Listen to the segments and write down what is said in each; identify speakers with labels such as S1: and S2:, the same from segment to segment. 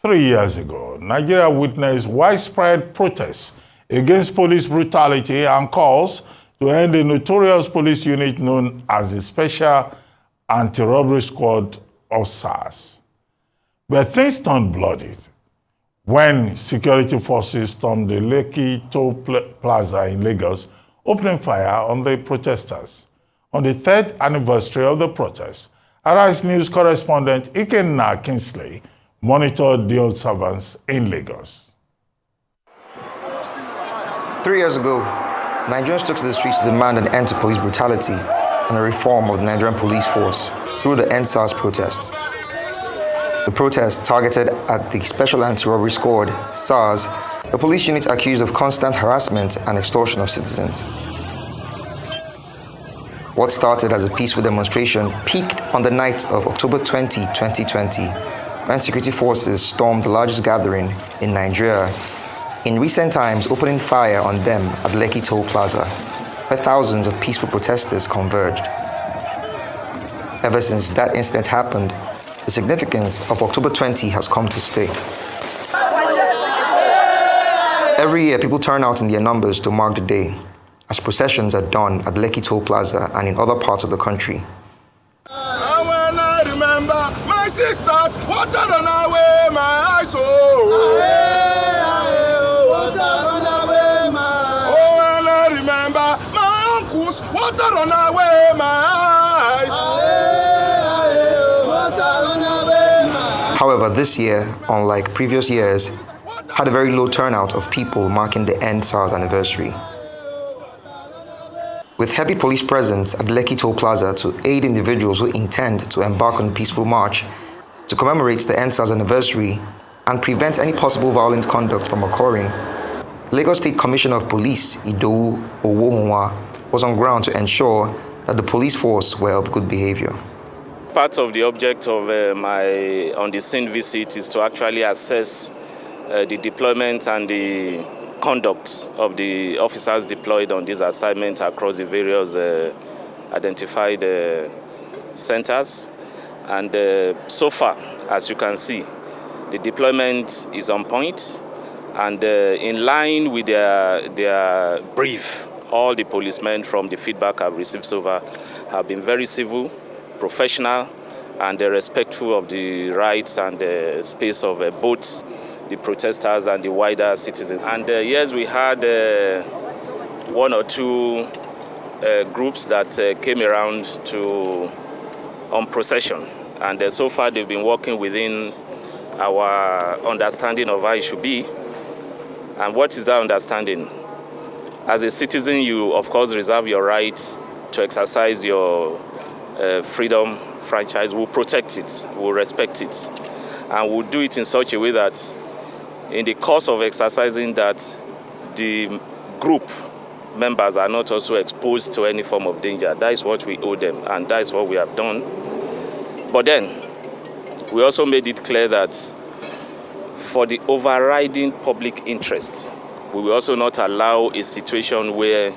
S1: 3 years ago, Nigeria witnessed widespread protests against police brutality and calls to end the notorious police unit known as the Special Anti-Robbery Squad, or SARS. But things turned bloody when security forces stormed the Lekki Toll Plaza in Lagos, opening fire on the protesters. On the 3rd anniversary of the protest, Arise News correspondent Ikhariale Kingsley monitored the observance in Lagos.
S2: 3 years ago, Nigerians took to the streets to demand an end to police brutality and a reform of the Nigerian police force through the End SARS protest. The protest targeted at the Special Anti-Robbery Squad, SARS, the police unit accused of constant harassment and extortion of citizens. What started as a peaceful demonstration peaked on the night of October 20, 2020, when security forces stormed the largest gathering in Nigeria, in recent times opening fire on them at Lekki Toll Plaza, where thousands of peaceful protesters converged. Ever since that incident happened, the significance of October 20 has come to stay. Every year, people turn out in their numbers to mark the day, as processions are done at Lekki Toll Plaza and in other parts of the country.
S3: And when I remember my sisters, water run away my eyes, when I remember my uncles, water run away my eyes.
S2: However, this year, unlike previous years, had a very low turnout of people marking the End SARS anniversary. With heavy police presence at Lekki Toll Plaza to aid individuals who intend to embark on a peaceful march to commemorate the End SARS anniversary and prevent any possible violent conduct from occurring, Lagos State Commissioner of Police Idowu Owohunwa was on ground to ensure that the police force were of good behavior.
S4: Part of the object of my on-the-scene visit is to actually assess the deployment and the conduct of the officers deployed on this assignment across the various identified centers. And so far, as you can see, the deployment is on point and in line with their brief. All the policemen, from the feedback I've received so far, have been very civil, professional, and respectful of the rights and the space of both the protesters and the wider citizens. And yes, we had one or two groups that came around on procession. And so far they've been working within our understanding of how it should be. And what is that understanding? As a citizen, you of course reserve your right to exercise your freedom franchise. We'll protect it, we'll respect it. And we'll do it in such a way that in the course of exercising that, the group members are not also exposed to any form of danger. That is what we owe them, and that is what we have done. But then, we also made it clear that for the overriding public interest, we will also not allow a situation where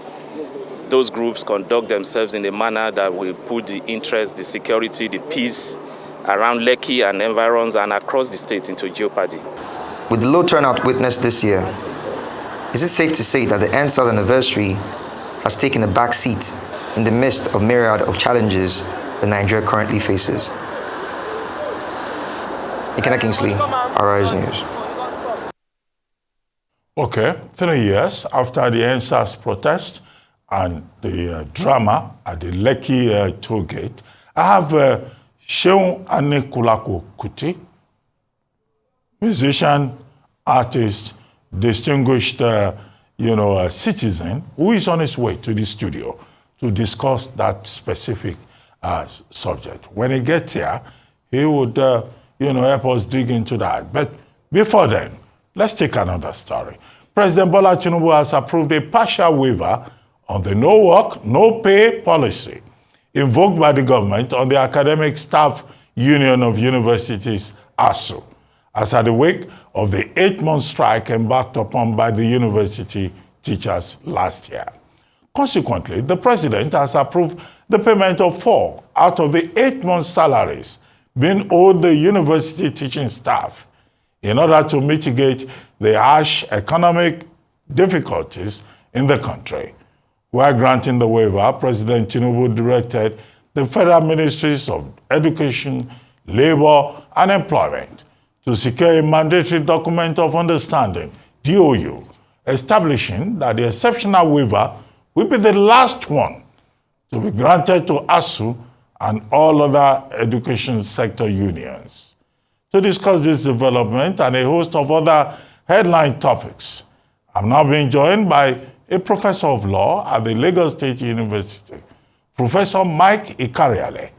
S4: those groups conduct themselves in a manner that will put the interest, the security, the peace around Lekki and environs and across the state into jeopardy.
S2: With the low turnout witnessed this year, is it safe to say that the End SARS anniversary has taken a back seat in the midst of myriad of challenges that Nigeria currently faces? Ikhariale Kingsley, Arise News.
S1: Okay, 3 years after the End SARS protest and the drama at the Lekki toll gate, I have Seun Anekulako Kuti, musician, artist, distinguished citizen, who is on his way to the studio to discuss that specific subject. When he gets here, he would help us dig into that. But before then, let's take another story. President Bola Tinubu has approved a partial waiver on the no work, no pay policy invoked by the government on the Academic Staff Union of Universities, ASU, as at the wake of the 8-month strike embarked upon by the university teachers last year. Consequently, the president has approved the payment of 4 out of the 8 months' salaries being owed the university teaching staff. in order to mitigate the harsh economic difficulties in the country. While granting the waiver, President Tinubu directed the federal ministries of Education, Labor, and Employment to secure a mandatory document of understanding, DOU, establishing that the exceptional waiver will be the last one to be granted to ASU and all other education sector unions. To discuss this development and a host of other headline topics, I'm now being joined by a professor of law at the Lagos State University, Professor Mike Ikhariale.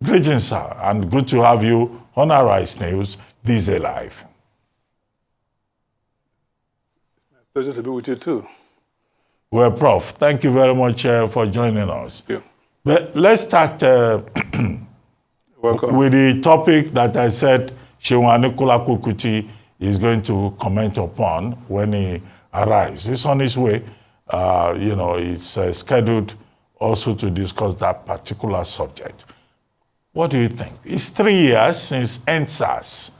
S1: Greetings, sir, and good to have you on our Rice News, This Day Live.
S5: Pleasure to be with you too.
S1: Well, Prof, thank you very much for joining us.
S5: Thank you.
S1: But let's start
S5: Welcome.
S1: with the topic that I said Shewan Kuti is going to comment upon when he arrives. He's on his way. It's scheduled also to discuss that particular subject. What do you think? It's 3 years since NSAS.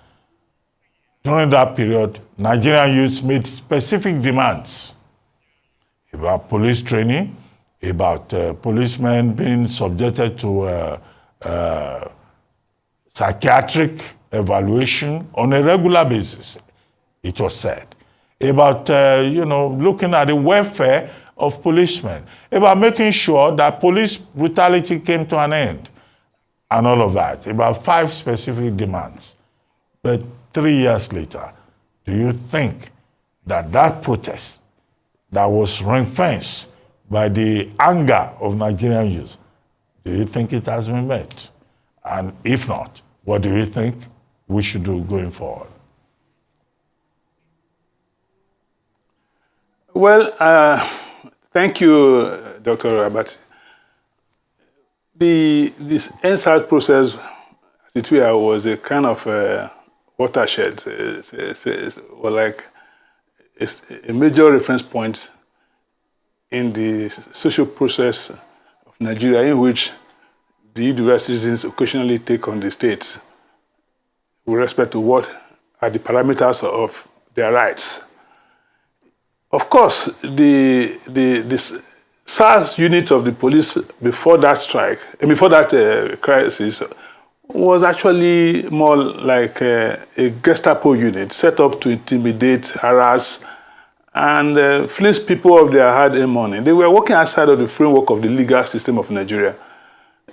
S1: During that period, Nigerian youths made specific demands about police training, about policemen being subjected to psychiatric evaluation on a regular basis, it was said. About, looking at the welfare of policemen, about making sure that police brutality came to an end, and all of that, about 5 specific demands. But 3 years later, do you think that that protest that was ring-fenced by the anger of Nigerian youth, do you think it has been met? And if not, what do you think we should do going forward?
S5: Well, thank you, Dr. Abati. This NSAS process, as it were, was a kind of watershed, or like a major reference point in the social process of Nigeria, in which the individual citizens occasionally take on the states with respect to what are the parameters of their rights. Of course, the SARS unit of the police before that strike, before that crisis, was actually more like a Gestapo unit set up to intimidate, harass, and fleece people of their hard-earned money. They were working outside of the framework of the legal system of Nigeria.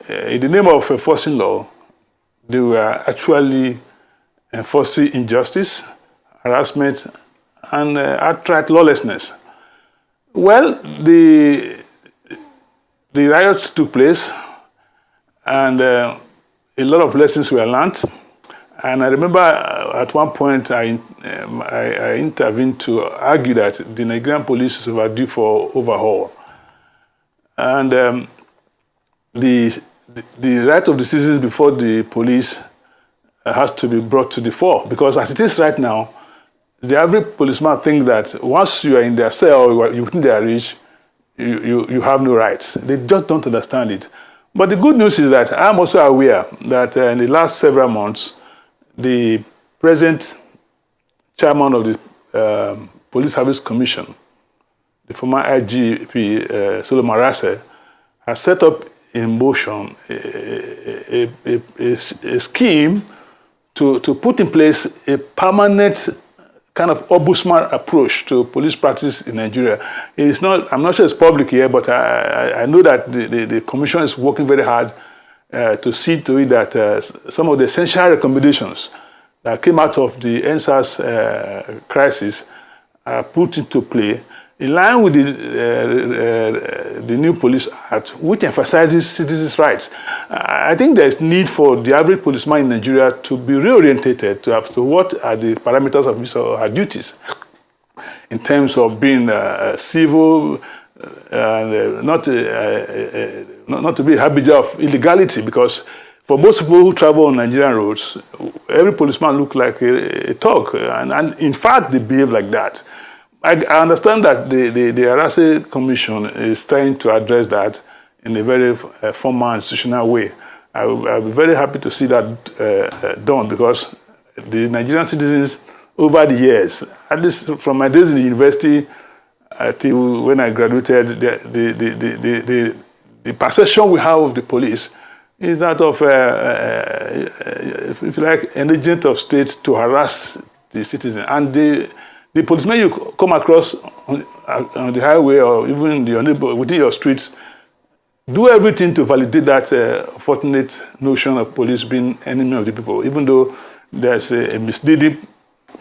S5: In the name of enforcing law, they were actually enforcing injustice, harassment, and outright lawlessness. Well, the riots took place, and a lot of lessons were learned. And I remember at one point I intervened to argue that the Nigerian police is overdue for overhaul. And the right of the citizens before the police has to be brought to the fore, because as it is right now, the average policeman thinks that once you are in their cell or you're within their reach, you have no rights. They just don't understand it. But the good news is that I'm also aware that in the last several months, the present chairman of the Police Service Commission, the former IGP Solomon Arase, has set up in motion a scheme to put in place a permanent kind of ombudsman approach to police practice in Nigeria. It's not, I'm not sure it's public here, but I know that the commission is working very hard to see to it that some of the essential recommendations that came out of the NSAS crisis are put into play in line with the new Police Act, which emphasizes citizens' rights. I think there is need for the average policeman in Nigeria to be reorientated to what are the parameters of his or her duties in terms of being civil, and not to be a harbinger of illegality, because for most people who travel on Nigerian roads, every policeman looks like a thug, and in fact they behave like that. I understand that the Arase Commission is trying to address that in a very formal institutional way. I'll be very happy to see that done, because the Nigerian citizens over the years, at least from my days in the university till when I graduated, the perception we have of the police is that of, if you like, an agent of state to harass the citizen. And the policemen you come across on the highway or even in your neighbor, within your streets, do everything to validate that unfortunate notion of police being enemy of the people, even though there's a misleading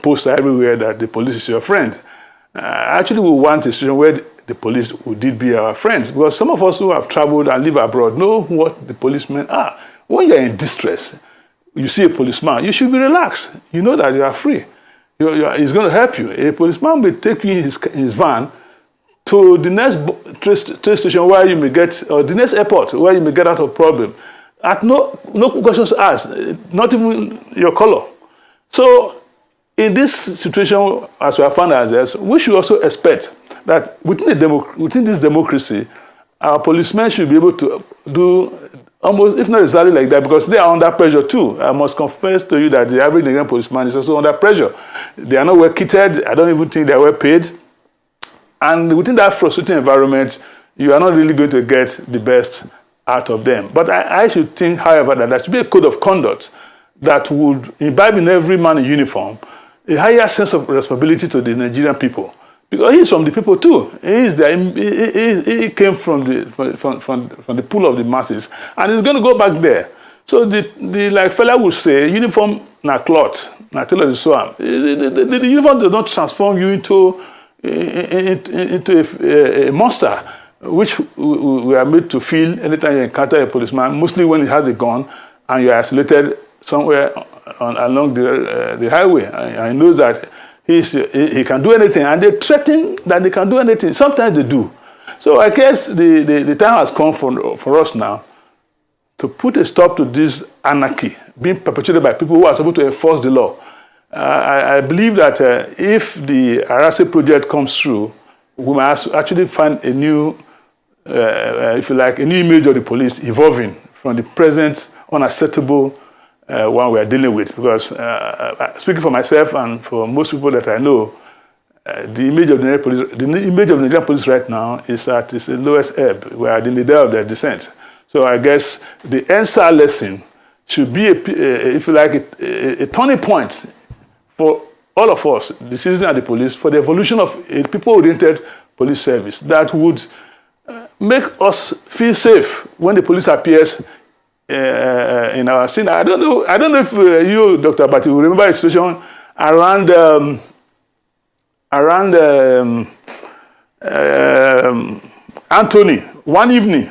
S5: poster everywhere that the police is your friend. Actually, we want a situation where the police would be our friends, because some of us who have traveled and live abroad know what the policemen are. When you're in distress, you see a policeman, you should be relaxed. You know that you are free. He's going to help you. A policeman will take you in his van to the next train station where you may get, or the next airport where you may get out of problem. At no questions asked, not even your color. So in this situation, as we have found ourselves, we should also expect that within this democracy, our policemen should be able to do almost, if not exactly like that, because they are under pressure too. I must confess to you that the average Nigerian policeman is also under pressure. They are not well kitted. I don't even think they are well paid. And within that frustrating environment, you are not really going to get the best out of them. But I should think, however, that there should be a code of conduct that would imbibe in every man in uniform a higher sense of responsibility to the Nigerian people. Because he's from the people too. He came from the pool of the masses, and he's going to go back there. So like fella would say, uniform na cloth, na tell the swam. The uniform does not transform you into a monster, which we are made to feel anytime you encounter a policeman, mostly when he has a gun and you are isolated somewhere along the highway. And he knows that he can do anything, and they threaten that they can do anything. Sometimes they do. So I guess the time has come for us now to put a stop to this anarchy being perpetrated by people who are supposed to enforce the law. I believe that if the Ikhariale project comes through, we must actually find a new, if you like, a new image of the police evolving from the present unacceptable one we are dealing with. Because speaking for myself and for most people that I know, the image of the Nigerian police right now is at its lowest ebb. We are in the day of their descent. So I guess the answer lesson should be, if you like, a turning point for all of us, the citizens and the police, for the evolution of a people-oriented police service that would make us feel safe when the police appears in our scene. I don't know if you, Dr. Abati, will remember a situation around Anthony. One evening,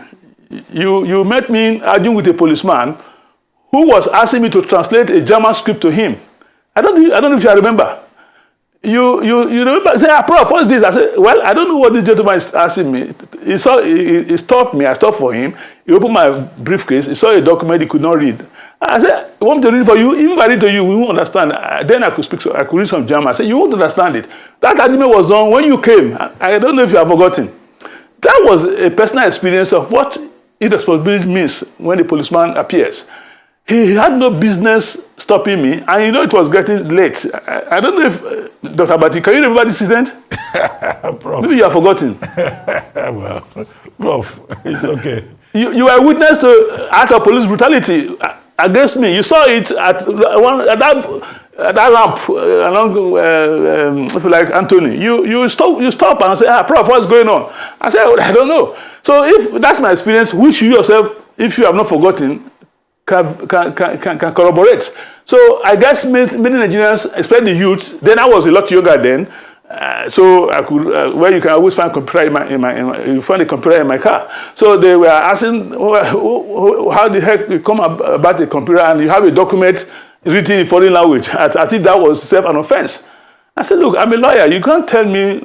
S5: you met me arguing with a policeman who was asking me to translate a German script to him. I don't know if you remember. You remember? Say, Prof, what's this? I said, well, I don't know what this gentleman is asking me. He stopped me. I stopped for him. He opened my briefcase. He saw a document he could not read. I said, you want me to read for you? Even if I read to you, we won't understand. Then I could read some German. I said, you won't understand it. That argument was done when you came. I don't know if you have forgotten. That was a personal experience of what irresponsibility means when a policeman appears. He had no business stopping me, and you know it was getting late. I don't know if, Dr. Abati, can you remember this incident?
S1: Prof.
S5: Maybe you have forgotten.
S1: Well, Prof, it's okay.
S5: You were witness to act of police brutality against me. You saw it at that ramp along, if you like, Anthony. You stop and say, Prof, what's going on? I said, well, I don't know. So if that's my experience, which you yourself, if you have not forgotten, can corroborate. So I guess many Nigerians, especially the youth, then I was a lot younger then, so I could, where you can always find a computer you find a computer in my car. So they were asking, how the heck you come about a computer and you have a document written in foreign language, as if that was self an offense. I said, look, I'm a lawyer. You can't tell me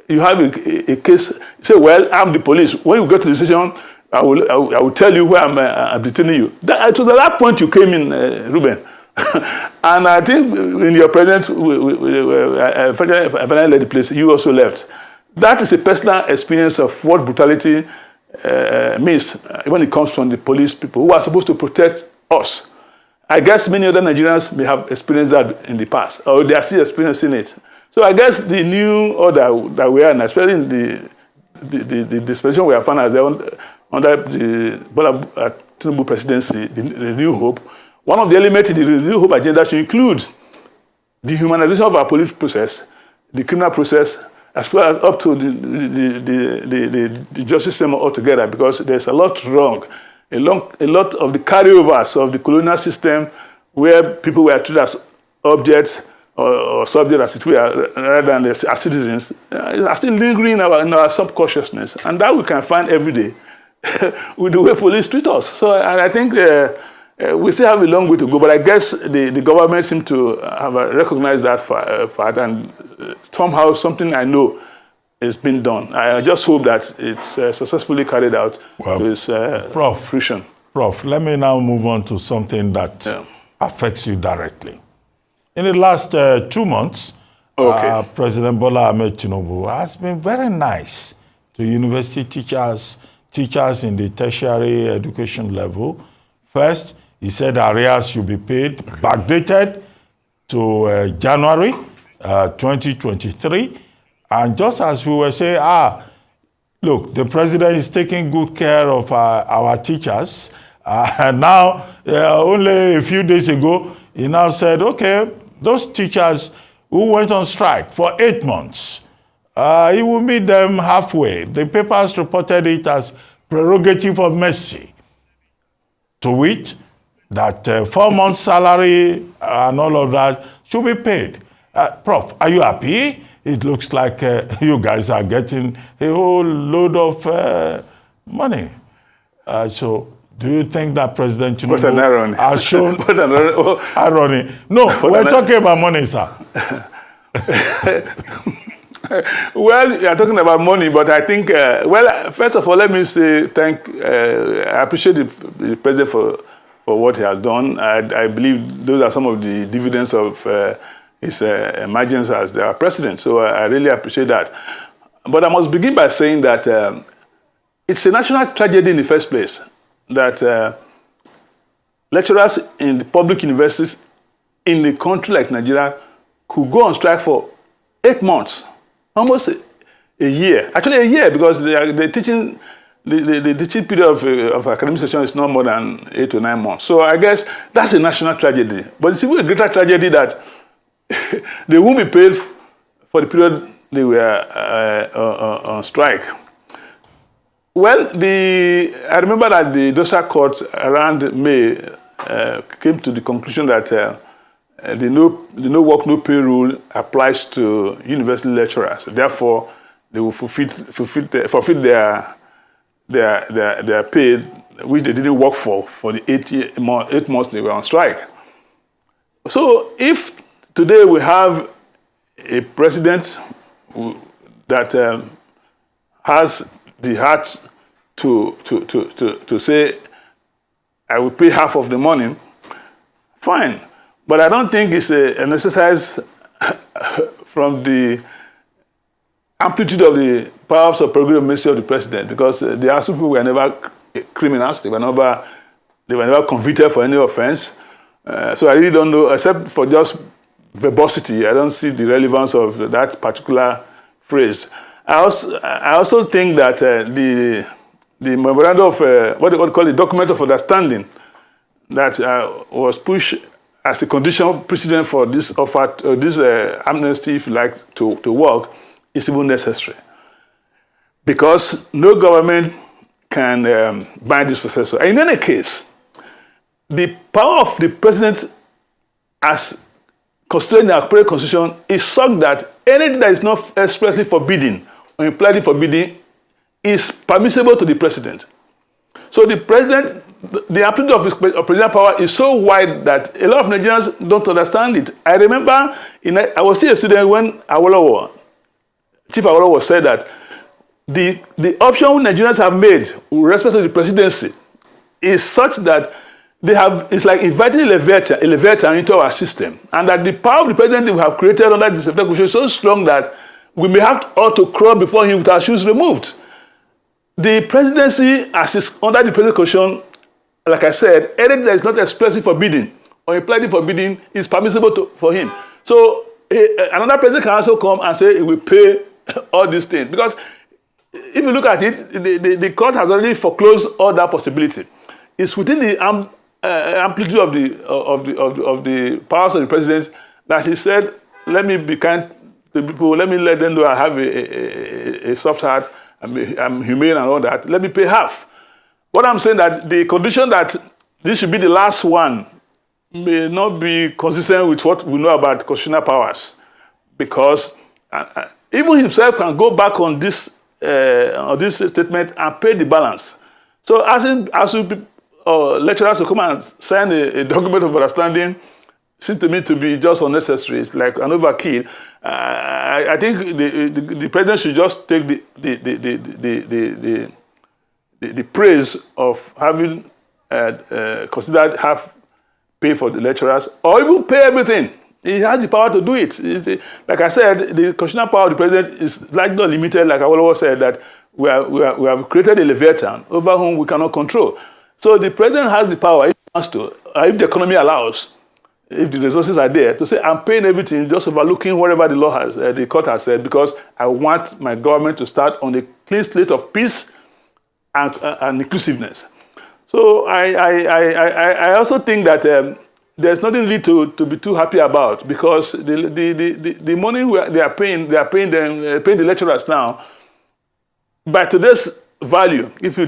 S5: you have a case. You say, well, I'm the police. When you go to the station, I will tell you where I'm detaining you. It was at that point you came in, Ruben. And I think in your presence, I finally left the place, you also left. That is a personal experience of what brutality means when it comes from the police people who are supposed to protect us. I guess many other Nigerians may have experienced that in the past, or they are still experiencing it. So I guess the new order that we are in, especially in the dispensation we have found as under the Bola Tinubu presidency, the New Hope, one of the elements in the New Hope agenda should include the humanization of our political process, the criminal process, as well as up to the justice system altogether, because there's a lot wrong. A lot of the carryovers of the colonial system where people were treated as objects or subjects as it were, rather than as citizens, are still lingering in our subconsciousness. And that we can find every day with the way police treat us. So and I think we still have a long way to go, but I guess the government seems to have recognized that fact, and somehow something I know is being done. I just hope that it's successfully carried out to its fruition.
S1: Prof, let me now move on to something that affects you directly. In the last 2 months, President Bola Ahmed Tinubu has been very nice to university teachers in the tertiary education level. First, he said arrears should be paid, backdated to January 2023. And just as we were saying, look, the president is taking good care of our teachers. And now, only a few days ago, he now said, okay, those teachers who went on strike for 8 months, he will meet them halfway. The papers reported it as prerogative of mercy, to which that 4 months' salary and all of that should be paid. Prof, are you happy? It looks like you guys are getting a whole load of money. So do you think that President Tinubu has shown...
S5: What an irony.
S1: Irony. No, we're talking about money, sir.
S5: Well, you're talking about money, but I think, first of all, let me say I appreciate the President for what he has done. I believe those are some of the dividends of his emergence as the president. So I really appreciate that. But I must begin by saying that it's a national tragedy in the first place that lecturers in the public universities in a country like Nigeria could go on strike for 8 months, almost a year. Actually, a year, because the teaching period of academic session is not more than 8 to 9 months. So I guess that's a national tragedy. But it's even a greater tragedy that they won't be paid for the period they were on strike. Well, I remember that the Dosa court around May came to the conclusion that the no work, no pay rule applies to university lecturers. Therefore, they will forfeit their pay, which they didn't work for the 8 months they were on strike. So if today we have a president that has the heart to say, I will pay half of the money, fine. But I don't think it's an exercise from the amplitude of the powers of prerogative mercy of the president, because the ASU people were never criminals. They were never convicted for any offense. So I really don't know, except for just verbosity, I don't see the relevance of that particular phrase. I also think that the memorandum of what they call the document of understanding that was pushed as a condition precedent for this offer, this amnesty, if you like, to work, is even necessary, because no government can bind the successor. In any case, the power of the president, as constituted in the Aquarian Constitution, is such that anything that is not expressly forbidden or impliedly forbidden is permissible to the president. So the president, the amplitude of his presidential power is so wide that a lot of Nigerians don't understand it. I remember I was still a student when Chief Awolowo said that the option Nigerians have made with respect to the presidency is such that it's like inviting a leviathan into our system, and that the power of the president we have created under the Constitution is so strong that we may have all to crawl before him with our shoes removed. The presidency, as is under the Presidential Constitution, like I said, anything that is not expressly forbidden or he pleaded for bidding is permissible for him. So another person can also come and say he will pay all these things. Because if you look at it, the court has already foreclosed all that possibility. It's within the amplitude of the powers of the president that he said, let me be kind to people, let me let them know I have a soft heart, I'm humane and all that, let me pay half. What I'm saying that the condition that this should be the last one may not be consistent with what we know about constitutional powers, because even himself can go back on this statement and pay the balance. So asking lecturers to come and sign a document of understanding seems to me to be just unnecessary. It's like an overkill. I think the president should just take the praise of having considered half pay for the lecturers, or even pay everything. He has the power to do it. Like I said, the constitutional power of the president is like not limited, like Awolowo said, that we have created a Leviathan over whom we cannot control. So the president has the power, if he wants to, if the economy allows, if the resources are there, to say, I'm paying everything, just overlooking whatever the law has, the court has said, because I want my government to start on a clean slate of peace and inclusiveness. So I also think that there's nothing really to be too happy about, because the money they are paying the lecturers now, by today's value, if you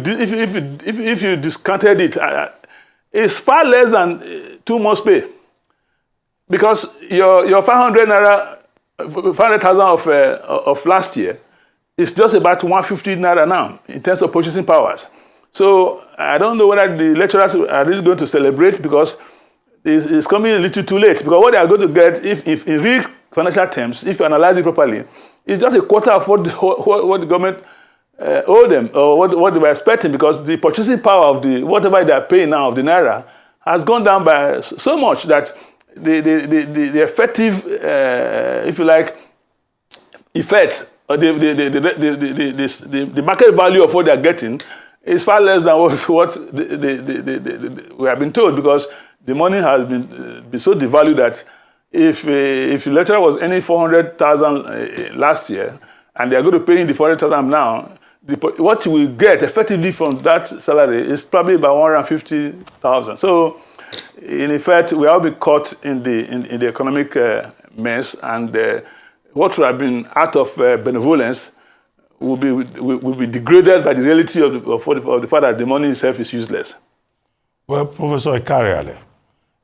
S5: discounted it, it's far less than 2 months' pay, because your 500,000 of last year is just about 150 naira now in terms of purchasing powers. So I don't know whether the lecturers are really going to celebrate, because it's coming a little too late. Because what they are going to get, if in real financial terms, if you analyze it properly, it's just a quarter of what the government owed them, or what they were expecting, because the purchasing power of whatever they are paying now of the naira has gone down by so much that the effective, if you like, effect, or the market value of what they are getting is far less than what we have been told, because the money has been so devalued that if the lecturer was earning 400,000 last year, and they are going to pay him the 400,000 now, what you will get effectively from that salary is probably about 150,000. So, in effect, we will be caught in the economic mess, and what would have been out of benevolence will be degraded by the reality of the fact that the money itself is useless.
S1: Well, Professor Ikhariale,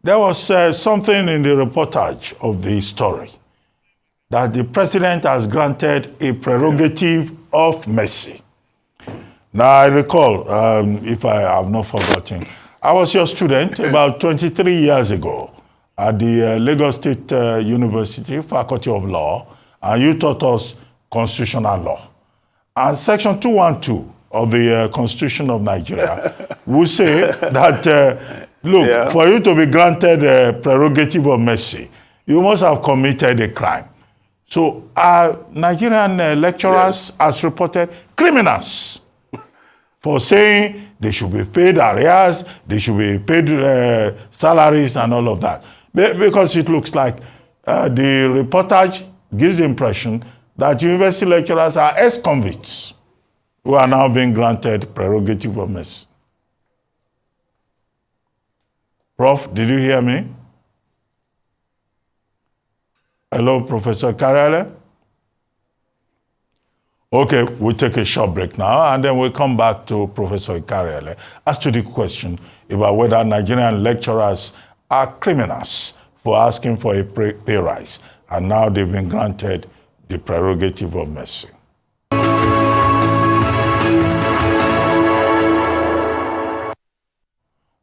S1: there was something in the reportage of the story that the president has granted a prerogative of mercy. Now, I recall, if I have not forgotten, I was your student about 23 years ago at the Lagos State University Faculty of Law, and you taught us constitutional law. And Section 212 of the Constitution of Nigeria will say that, look, for you to be granted a prerogative of mercy, you must have committed a crime. So are Nigerian lecturers, as reported, criminals for saying they should be paid arrears, they should be paid salaries and all of that? Because it looks like the reportage gives the impression that university lecturers are ex-convicts who are now being granted prerogative of mercy. Prof, did you hear me? Hello, Professor Ikhariale? Okay, we'll take a short break now, and then we'll come back to Professor Ikhariale as to the question about whether Nigerian lecturers are criminals for asking for a pay rise, and now they've been granted the prerogative of mercy.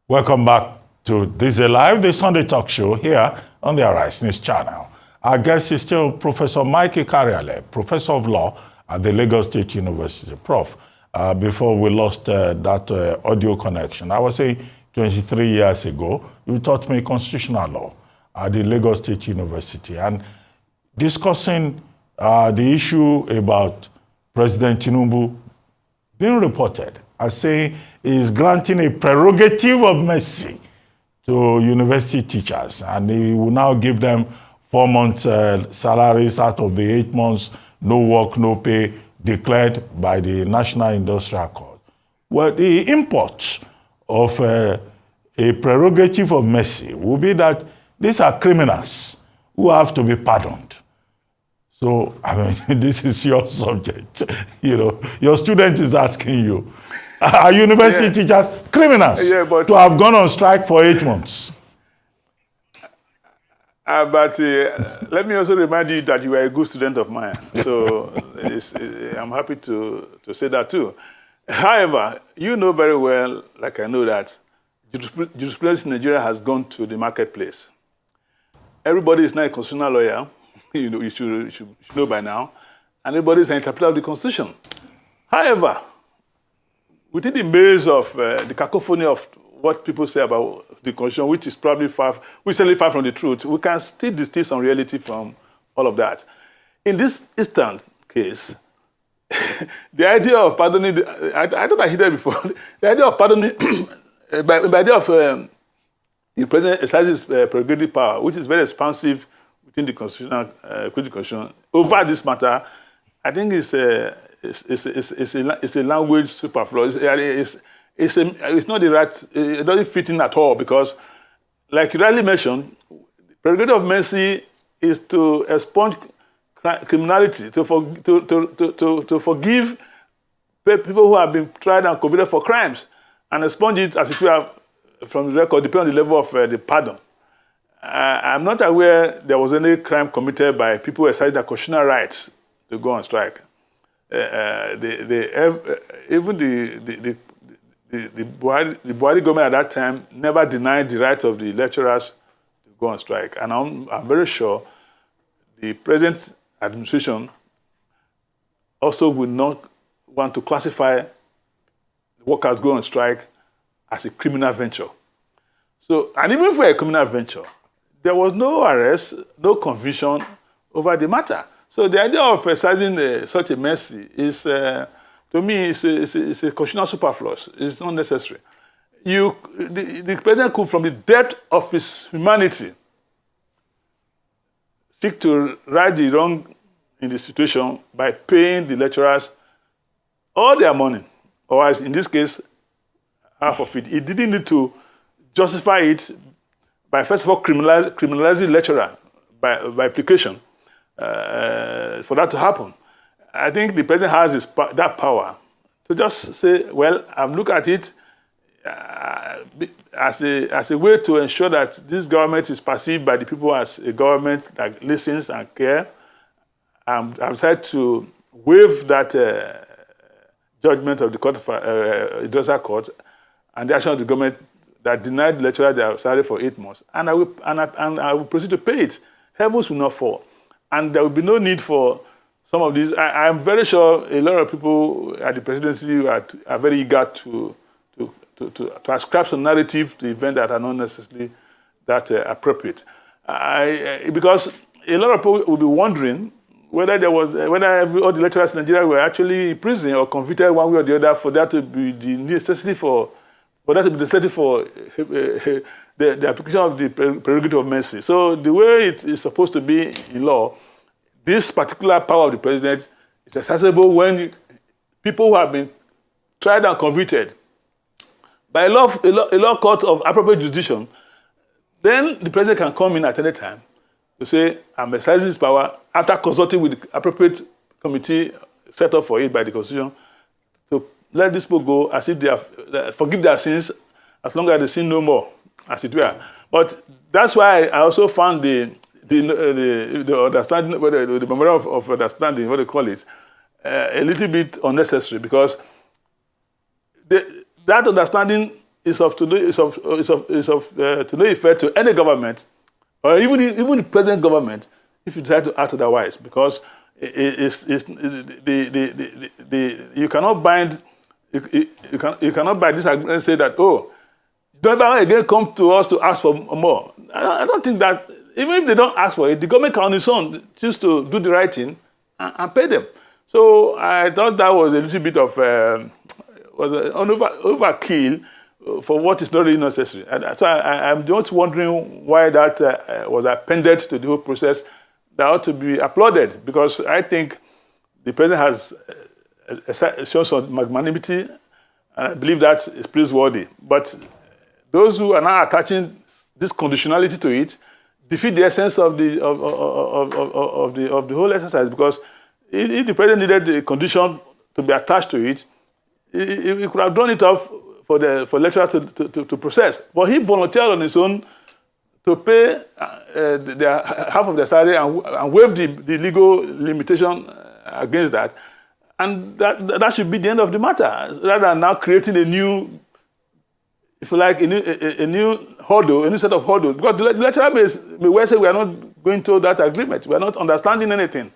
S1: Welcome back to This Is Live, the Sunday talk show here on the Arise News channel. Our guest is still Professor Mike Ikhariale, Professor of Law at the Lagos State University. Prof, before we lost that audio connection, I was saying 23 years ago, you taught me constitutional law at the Lagos State University, and discussing the issue about President Tinubu being reported as saying he is granting a prerogative of mercy to university teachers, and he will now give them 4 months salaries out of the 8 months, no work, no pay, declared by the National Industrial Court. Well, the import of a prerogative of mercy will be that these are criminals who have to be pardoned. So, I mean, this is your subject. You know, your student is asking you, are university teachers criminals to have gone on strike for 8 months?
S5: But let me also remind you that you are a good student of mine. So I'm happy to say that too. However, you know very well, like I know, that jurisprudence in Nigeria has gone to the marketplace. Everybody is now a constitutional lawyer. You know, you should know by now. And everybody is an interpreter of the Constitution. However, within the maze of the cacophony of what people say about the Constitution, which is probably certainly far from the truth, we can still distill some reality from all of that. In this instant case, the idea of pardoning, I thought I hit it before, the idea of pardoning, by the idea of the president exercises prerogative power, which is very expansive within the Constitution, over this matter, I think it's a language superfluous. It's not the right, it doesn't fit in at all, because, like you rightly mentioned, prerogative of mercy is to expunge criminality, to forgive people who have been tried and convicted for crimes, and expunge it as it were from the record, depending on the level of the pardon. I'm not aware there was any crime committed by people who exercised their constitutional rights to go on strike. Even the Buhari government at that time never denied the right of the lecturers to go on strike. And I'm very sure the present administration also will not want to classify workers going on strike as a criminal venture. So, and even for a criminal venture, there was no arrest, no conviction over the matter. So the idea of exercising such a mercy is, to me, it's a constitutional superfluous. It's not necessary. The president could, from the depth of his humanity, seek to right the wrong in the situation by paying the lecturers all their money, or as in this case, half of it. He didn't need to justify it by, first of all, criminalizing lecturer by application for that to happen. I think the president has that power to just say, well, I've looked at it as a way to ensure that this government is perceived by the people as a government that listens and cares. I've decided to waive that judgment of the court of Industrial Court and the action of the government that denied the lecturer their salary for 8 months, and I will proceed to pay it. Heavens will not fall, and there will be no need for some of these. I am very sure a lot of people at the presidency are very eager to ascribe some narrative to events that are not necessarily that appropriate, because a lot of people will be wondering whether all the lecturers in Nigeria were actually in prison or convicted one way or the other for that to be the necessity for the application of the prerogative of mercy. So the way it is supposed to be in law, this particular power of the president is accessible when people who have been tried and convicted by a law court of appropriate jurisdiction, then the president can come in at any time to say, I'm exercising this power after consulting with the appropriate committee set up for it by the Constitution, to let these people go as if they have forgive their sins as long as they sin no more, as it were. But that's why I also found the understanding, the memorandum of understanding, what they call it, a little bit unnecessary, because that understanding is of to no effect to any government, or even the present government, if you decide to act otherwise, because you cannot bind. You cannot by this agreement say that, oh, don't ever again come to us to ask for more. I don't think that, even if they don't ask for it, the government can on its own choose to do the right thing and pay them. So I thought that was a little bit of was an overkill for what is not really necessary. And so I'm just wondering why that was appended to the whole process. That ought to be applauded, because I think the president has shown some magnanimity, and I believe that is praiseworthy. But those who are now attaching this conditionality to it defeat the essence of the whole exercise, because if the president needed a condition to be attached to it, he could have drawn it off for lecturers to process. But he volunteered on his own to pay half of their salary and waive the legal limitation against that. And that should be the end of the matter, rather than now creating a new, if you like, a new hurdle, a new set of hurdles. Because the lecturer may well say we are not going to that agreement. We are not understanding anything.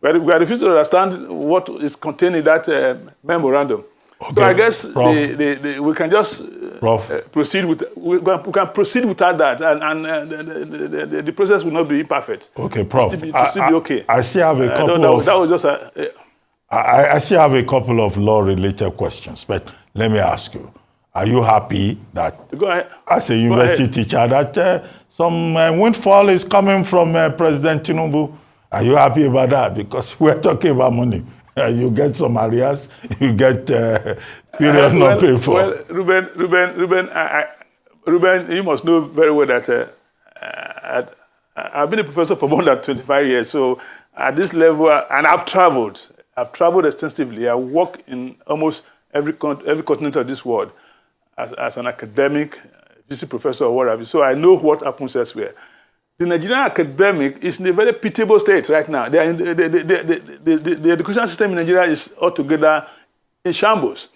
S5: We are refusing to understand what is contained in that memorandum. Okay. So I guess we can just proceed with. We can proceed without that, and the process will not be imperfect.
S1: Okay, Prof.
S5: It will still be okay.
S1: I still have a couple
S5: that was just
S1: I still have a couple of law-related questions, but let me ask you: are you happy that, as a university teacher, that some windfall is coming from President Tinubu? Are you happy about that? Because we're talking about money. You get some arrears, you get period not paid for.
S5: Well, Ruben, you must know very well that I've been a professor for more than 25 years. So at this level, and I've traveled extensively. I work in almost every continent of this world as an academic, visiting professor or whatever. So I know what happens elsewhere. The Nigerian academic is in a very pitiable state right now. The education system in Nigeria is altogether in shambles.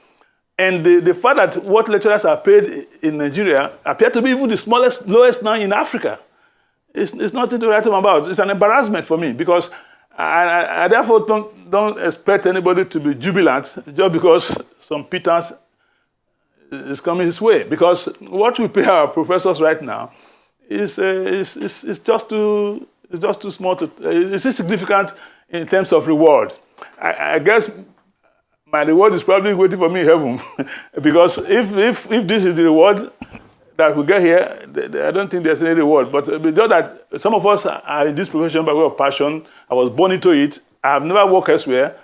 S5: And the fact that what lecturers are paid in Nigeria appear to be even the lowest now in Africa, it's nothing to write home about. It's an embarrassment for me, because I therefore don't expect anybody to be jubilant just because some pittance is coming his way. Because what we pay our professors right now is just too small to. It's insignificant in terms of reward. I guess my reward is probably waiting for me in heaven, because if this is the reward that we get here, I don't think there's any reward. But just that some of us are in this profession by way of passion. I was born into it. I have never worked elsewhere.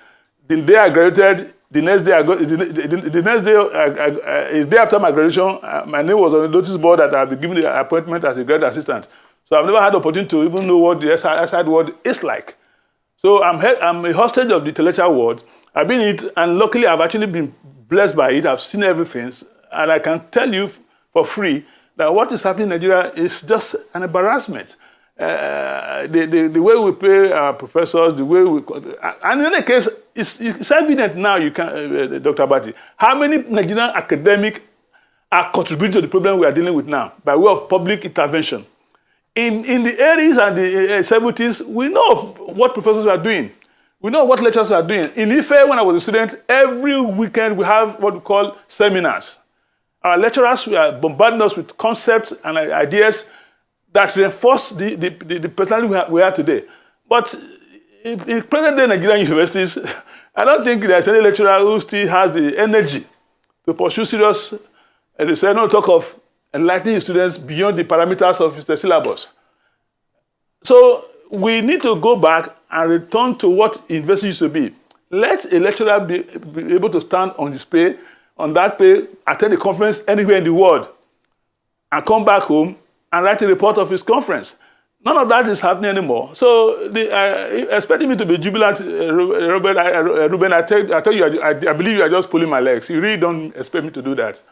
S5: The day I graduated, the next day after my graduation, my name was on the notice board that I'll be given the appointment as a graduate assistant. So I've never had the opportunity to even know what the outside world is like. So I'm a hostage of the intellectual world. I've been in it, and luckily I've actually been blessed by it. I've seen everything, and I can tell you for free that what is happening in Nigeria is just an embarrassment. The way we pay our professors, the way we, and in any case, it's evident now. You can, Dr. Abati, how many Nigerian academics are contributing to the problem we are dealing with now by way of public intervention. In the 80s and the 70s, we know what professors are doing. We know what lecturers are doing. In Ife, when I was a student, every weekend we have what we call seminars. Our lecturers were bombarding us with concepts and ideas that reinforce the personality we have today. But in present-day Nigerian universities, I don't think there's any lecturer who still has the energy to pursue serious research, not talk of enlightening students beyond the parameters of the syllabus. So we need to go back and return to what university used to be. Let a lecturer be able to stand on his pay, on that pay, attend a conference anywhere in the world, and come back home and write a report of his conference. None of that is happening anymore. So expecting me to be jubilant, Ruben, I tell you, I believe you are just pulling my legs. You really don't expect me to do that.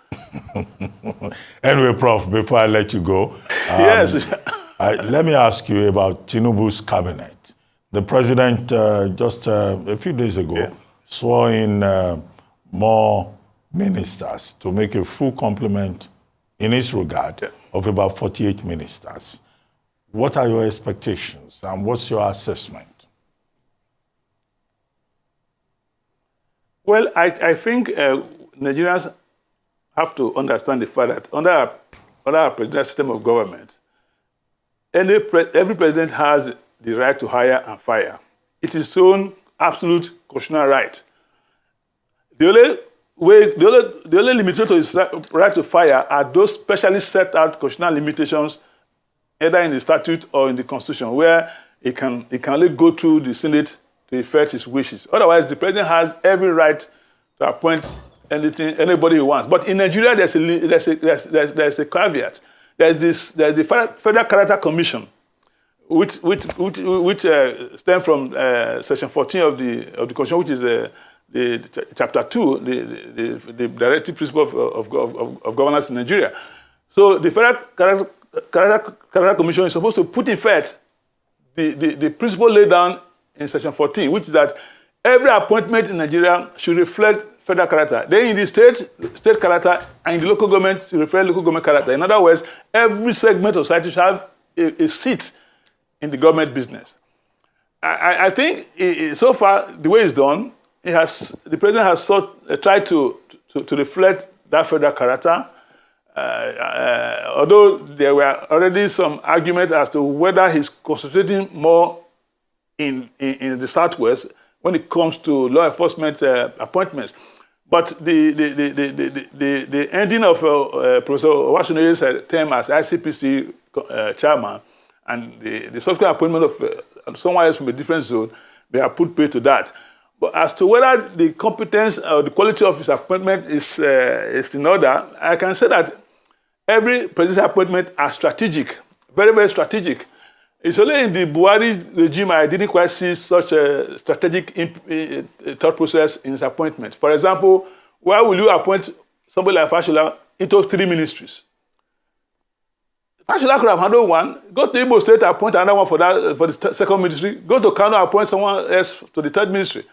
S1: Anyway, Prof, before I let you go,
S5: yes.
S1: Let me ask you about Tinubu's cabinet. The president just a few days ago swore in more ministers to make a full complement in his regard of about 48 ministers. What are your expectations and what's your assessment?
S5: Well, I think Nigerians have to understand the fact that under our presidential system of government, every president has the right to hire and fire. It is his own absolute constitutional right. The only the only limitation to his right to fire are those specially set out constitutional limitations, either in the statute or in the Constitution, where he can only go through the Senate to effect his wishes. Otherwise, the president has every right to appoint anybody he wants. But in Nigeria, there's a caveat. There's the Federal Character Commission, which stems from Section 14 of the Constitution, which is the Chapter 2, the directive principle of governance in Nigeria. So the Federal Character Commission is supposed to put in effect the principle laid down in Section 14, which is that every appointment in Nigeria should reflect federal character. Then in the state character, and in the local government, should reflect local government character. In other words, every segment of society should have a seat in the government business. I think so far, the way it's done, the president has tried to reflect that federal character. Although there were already some arguments as to whether he's concentrating more in the Southwest when it comes to law enforcement appointments. But the ending of Professor Owashoneye's term as ICPC chairman and the subsequent appointment of someone else from a different zone, they have put pay to that. But as to whether the competence or the quality of his appointment is in order, I can say that every presidential appointment are strategic, very, very strategic. It's only in the Buhari regime I didn't quite see such a strategic thought process in his appointment. For example, why will you appoint somebody like Fashola into 3 ministries? Fashola could have handled one, go to Igbo State, appoint another one for the second ministry, go to Kano, appoint someone else to the third ministry.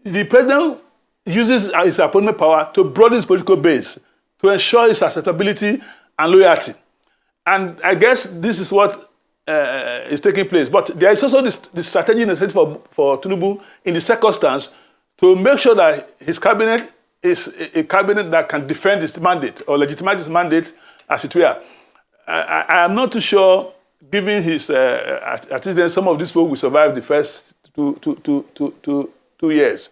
S5: The president uses his appointment power to broaden his political base, to ensure his acceptability and loyalty. And I guess this is what is taking place. But there is also the strategy in the Senate for Tinubu in the circumstance to make sure that his cabinet is a cabinet that can defend his mandate or legitimize his mandate, as it were. I am not too sure, given his antecedents, some of these people will survive the first two years.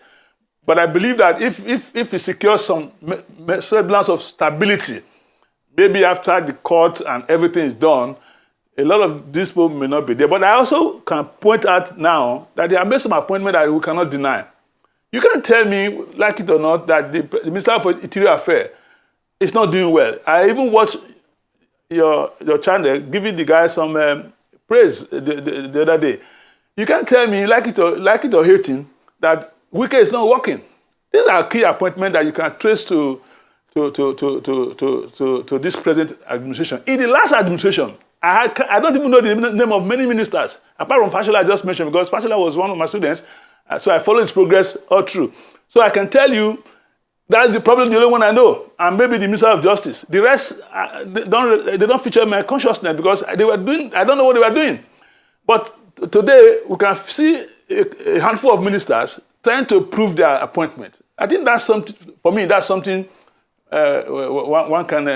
S5: But I believe that if he secures some semblance of stability, maybe after the court and everything is done, a lot of these people may not be there. But I also can point out now that there are made some appointments that we cannot deny. You can't tell me, like it or not, that the Minister for Interior Affairs is not doing well. I even watched your channel giving the guy some praise the other day. You can't tell me, like it or hate him, that Wike is not working. These are key appointments that you can trace to this present administration. In the last administration, I don't even know the name of many ministers, apart from Fashola I just mentioned, because Fashola was one of my students, so I followed his progress all through. So I can tell you that's the only one I know, and maybe the Minister of Justice. The rest, they don't feature in my consciousness because I don't know what they were doing. But today, we can see a handful of ministers trying to prove their appointment. I think that's something, for me, that's something one can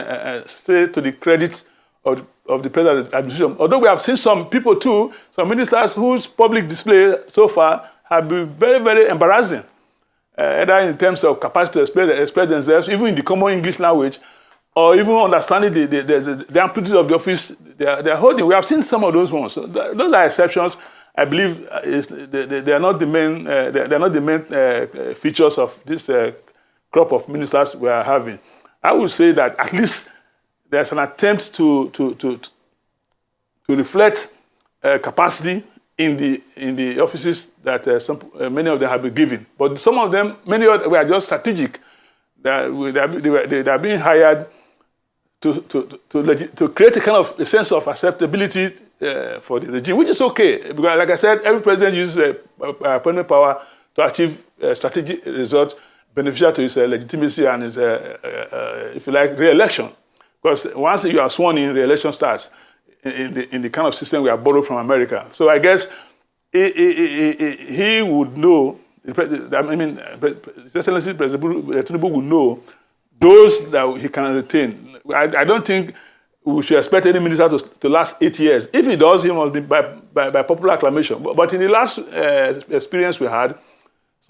S5: say to the credit of the present administration. Although we have seen some people too, some ministers whose public display so far have been very, very embarrassing, either in terms of capacity to express themselves, even in the common English language, or even understanding the amplitude of the office they are holding. We have seen some of those ones. So those are exceptions. I believe they are not the main. They are not the main features of this crop of ministers we are having. I would say that at least there's an attempt to reflect capacity in the offices that many of them have been given. But some of them, many of them were just strategic. They are being hired to create a kind of a sense of acceptability for the regime, which is okay. Because, like I said, every president uses appointment power to achieve strategic results beneficial to his legitimacy and his, if you like, re-election. Because once you are sworn in, re-election starts in the kind of system we have borrowed from America. So I guess he would know, His Excellency President Tinubu would know those that he can retain. I don't think we should expect any minister to last 8 years. If he does, he must be by popular acclamation. But in the last experience we had,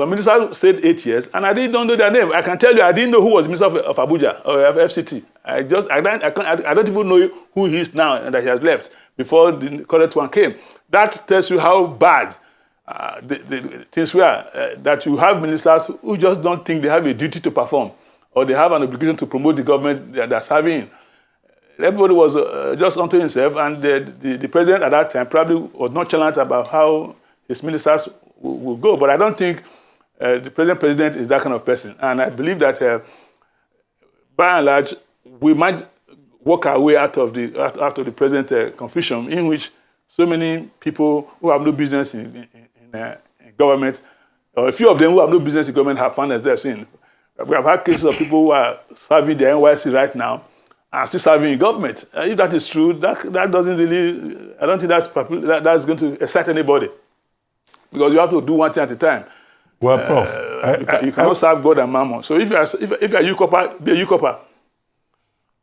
S5: Some ministers stayed 8 years, and I didn't know their name. I can tell you, I didn't know who was the minister of Abuja or of FCT. I don't even know who he is now and that he has left before the current one came. That tells you how bad the things were. That you have ministers who just don't think they have a duty to perform, or they have an obligation to promote the government they're serving. Everybody was just onto himself, and the president at that time probably was not challenged about how his ministers will go. But I don't think the president is that kind of person. And I believe that by and large, we might work our way out of the present confusion in which so many people who have no business in government, or a few of them who have no business in government, have found themselves in. We have had cases of people who are serving the NYC right now and still serving in government. If that is true, that doesn't really, I don't think that's going to excite anybody. Because you have to do one thing at a time.
S1: Well, Prof.
S5: You cannot serve God and Mammon. So if you're a UCOPA, be a UCOPA.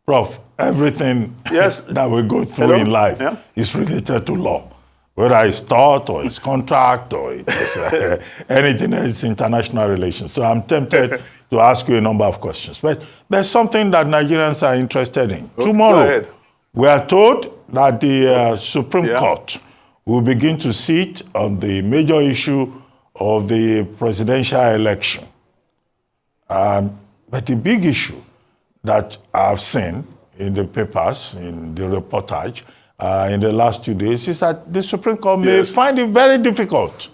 S1: Prof, everything that we go through in life is related to law. Whether it's tort or it's contract or it's anything else, international relations. So I'm tempted to ask you a number of questions. But there's something that Nigerians are interested in. Tomorrow, we are told that the Supreme Court will begin to sit on the major issue of the presidential election. But the big issue that I've seen in the papers, in the reportage, in the last 2 days, is that the Supreme Court may find it very difficult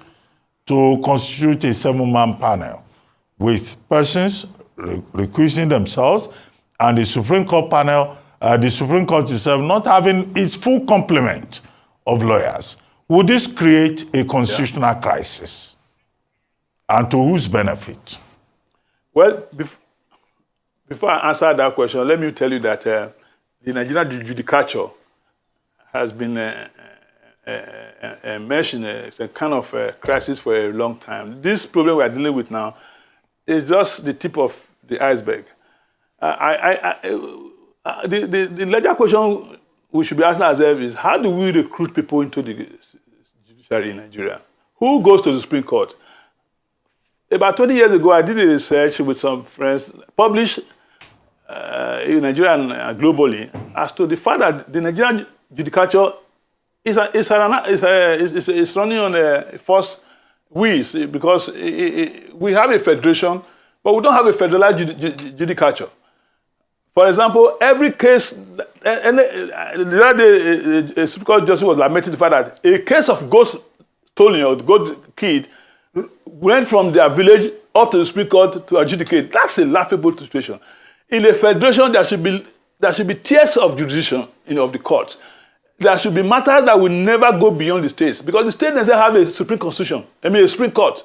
S1: to constitute a 7-man panel with persons recusing themselves, and the Supreme Court panel, the Supreme Court itself not having its full complement of lawyers. Would this create a constitutional crisis? And to whose benefit?
S5: Well, before I answer that question, let me tell you that the Nigerian judicature has been mentioned as a kind of crisis for a long time. This problem we are dealing with now is just the tip of the iceberg. The larger question we should be asking ourselves is, how do we recruit people into the judiciary in Nigeria? Who goes to the Supreme Court? About 20 years ago, I did a research with some friends, published in Nigeria and globally, as to the fact that the Nigerian judicature is running on a false wheels, because we have a federation, but we don't have a federalized judicature. For example, every case, the other day, a Supreme Court justice was lamenting the fact that a case of goat stolen or goat killed went from their village up to the Supreme Court to adjudicate. That's a laughable situation. In a federation, there should be tiers of jurisdiction of the courts. There should be matters that will never go beyond the states, because the states doesn't have a Supreme Court.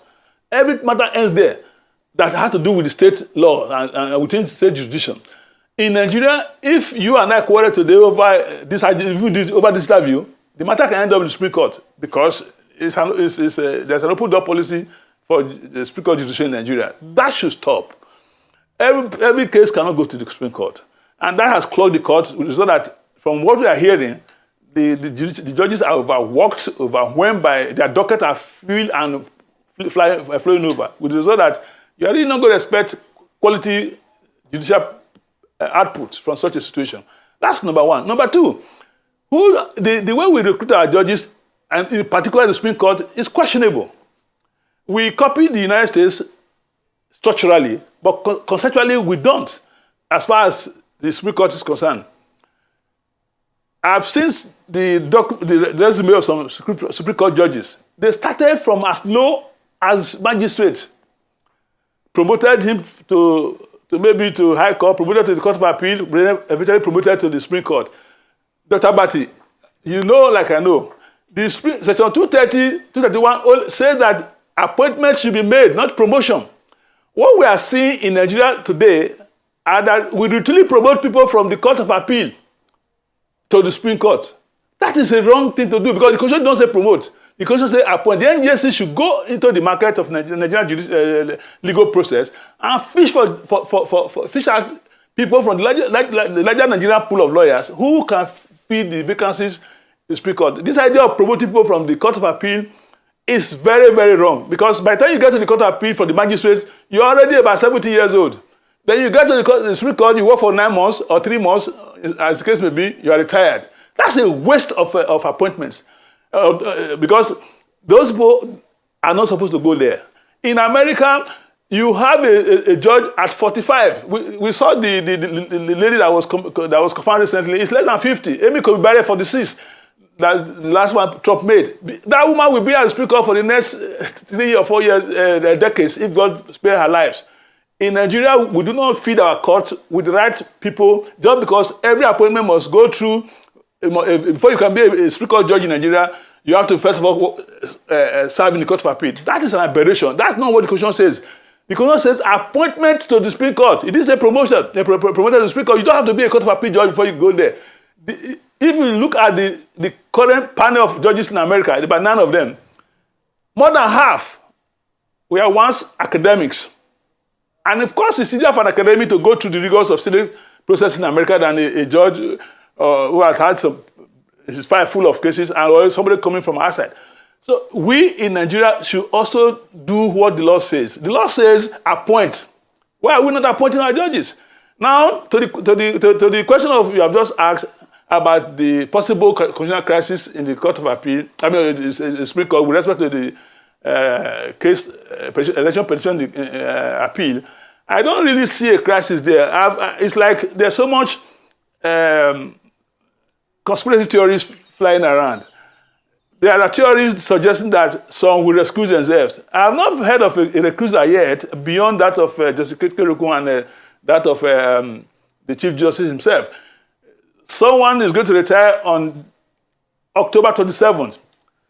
S5: Every matter ends there that has to do with the state law and within state jurisdiction. In Nigeria, if you and I quarrel today over this interview, the matter can end up in the Supreme Court, because there's an open door policy for the Supreme Court jurisdiction in Nigeria. That should stop. Every case cannot go to the Supreme Court. And that has clogged the court, so that from what we are hearing, the judges are overworked, overwhelmed by their docket, are filled and flowing over, with the result that you are really not going to expect quality judicial output from such a situation. That's number one. Number two, the way we recruit our judges, and in particular the Supreme Court, is questionable. We copy the United States structurally, but conceptually we don't, as far as the Supreme Court is concerned. I've seen the resume of some Supreme Court judges. They started from as low as magistrates, promoted him to High Court, promoted to the Court of Appeal, eventually promoted to the Supreme Court. Dr. Bati, you know like I know, the Section 230, 231 says that appointments should be made, not promotion. What we are seeing in Nigeria today are that we routinely promote people from the Court of Appeal to the Supreme Court. That is a wrong thing to do, because the Constitution don't say promote. The Constitution say appoint. The NJC should go into the market of Nigerian legal process and fish out people from the larger Nigerian pool of lawyers who can fill the vacancies in the Supreme Court. This idea of promoting people from the Court of Appeal is very, very wrong. Because by the time you get to the Court of Appeal for the magistrates, you're already about 70 years old. Then you get to the Supreme Court, you work for 9 months or 3 months, as the case may be, you are retired. That's a waste of appointments. Because those people are not supposed to go there. In America, you have a judge at 45. We saw the lady that was confirmed recently. It's less than 50. Amy Coney-Barrett, 46. That the last one Trump made. That woman will be at the Supreme Court for the next 3 or 4 years, decades, if God spare her lives. In Nigeria, we do not feed our courts with the right people just because every appointment must go through. Before you can be a Supreme Court judge in Nigeria, you have to first of all serve in the Court of Appeal. That is an aberration. That's not what the Constitution says. The Constitution says appointment to the Supreme Court. It is a promotion. Promoted to the Supreme Court. You don't have to be a Court of Appeal judge before you go there. If you look at the current panel of judges in America, about 9 of them, more than half were once academics. And of course, it's easier for an academic to go through the rigors of civil process in America than a judge who has had his file full of cases or somebody coming from outside. So we in Nigeria should also do what the law says. The law says appoint. Why are we not appointing our judges? Now, to the question of you have just asked about the possible constitutional crisis in the Court of Appeal, the Supreme Court with respect to the case election petition appeal, I don't really see a crisis there. It's like there's so much conspiracy theories flying around. There are theories suggesting that some will recuse themselves. I have not heard of a recuser yet beyond that of Justice Kekereekun and that of the Chief Justice himself. Someone is going to retire on October 27th.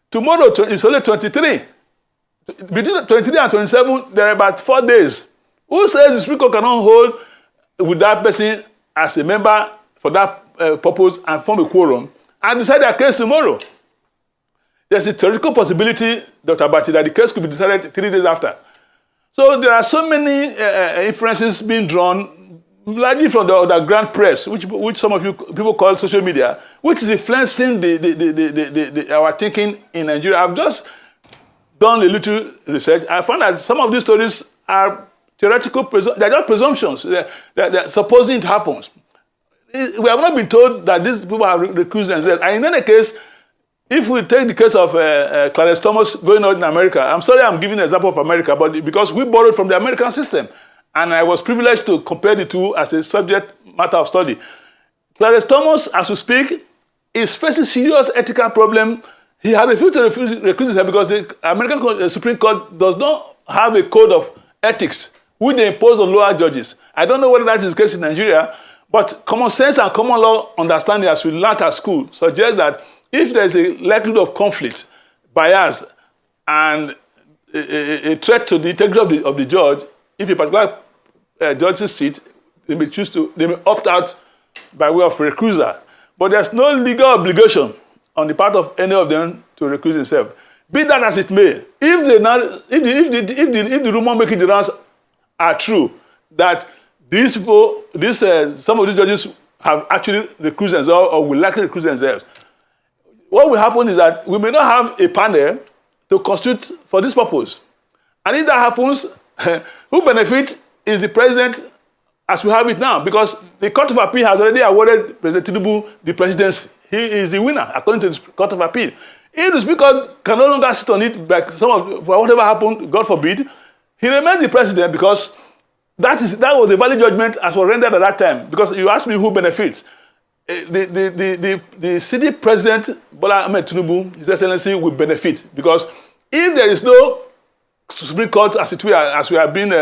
S5: Tomorrow is only 23. Between 23 and 27, there are about 4 days. Who says the Supreme Court cannot hold with that person as a member for that purpose and form a quorum and decide their case tomorrow? There's a theoretical possibility, Dr. Bati, that the case could be decided 3 days after. So there are so many inferences being drawn, largely from the underground press, which some of you people call social media, which is influencing our thinking in Nigeria. I've just done a little research. I found that some of these stories are theoretical, they're just presumptions. They're supposing it happens. We have not been told that these people have recused themselves. And in any case, if we take the case of Clarence Thomas going on in America, I'm sorry I'm giving an example of America, but because we borrowed from the American system, and I was privileged to compare the two as a subject matter of study. Clarence Thomas, as we speak, is facing serious ethical problem. He had refused to recuse himself because the American Supreme Court does not have a code of ethics which they impose on lower judges. I don't know whether that is the case in Nigeria, but common sense and common law understanding, as we learned at school, suggests that if there is a likelihood of conflict, bias, and a threat to the integrity of the judge, if a particular judge's seat, they may opt out by way of recusal. But there's no legal obligation on the part of any of them to recuse themselves. Be that as it may, if the rumor making the rounds are true, that these people, some of these judges have actually recused themselves or will likely recuse themselves, what will happen is that we may not have a panel to constitute for this purpose. And if that happens, who benefit is the president as we have it now, because the Court of Appeal has already awarded President Tinubu the presidency. He is the winner, according to the Court of Appeal. If the Speaker can no longer sit on it, like for whatever happened, God forbid, he remains the president because that was a valid judgment as was rendered at that time. Because you asked me who benefits. The city president, Bola Ahmed Tinubu, His Excellency, will benefit because if there is no Supreme Court as we have been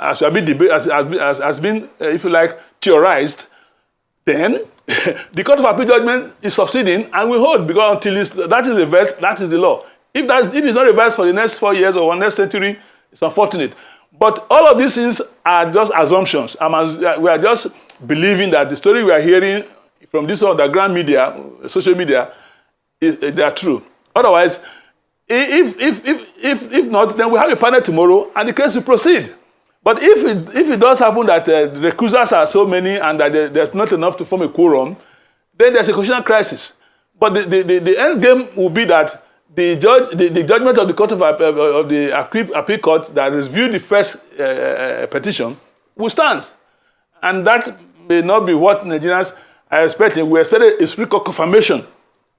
S5: if you like, theorized, then the Court of Appeal judgment is succeeding and we hold because until that is reversed, that is the law. If it's not reversed for the next 4 years or 1 next century, it's unfortunate. But all of these things are just assumptions. We are just believing that the story we are hearing from this underground media, social media, they are true. Otherwise, if not, then we have a panel tomorrow and the case will proceed. But if it does happen that the recusals are so many and that there's not enough to form a quorum, then there's a constitutional crisis. But the end game will be that the judgment of the Court of the Appeal Court that reviewed the first petition will stand. And that may not be what Nigerians are expecting. We expect a Supreme Court confirmation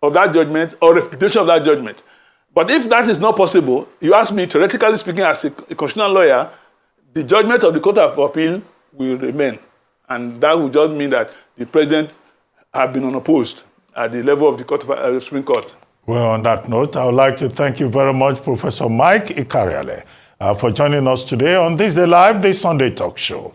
S5: of that judgment or repudiation of that judgment. But if that is not possible, you ask me, theoretically speaking, as a constitutional lawyer, the judgment of the Court of Appeal will remain. And that will just mean that the president has been unopposed at the level of the Supreme Court.
S1: Well, on that note, I would like to thank you very much, Professor Mike Ikhariale, for joining us today on This Day Live, this Sunday talk show.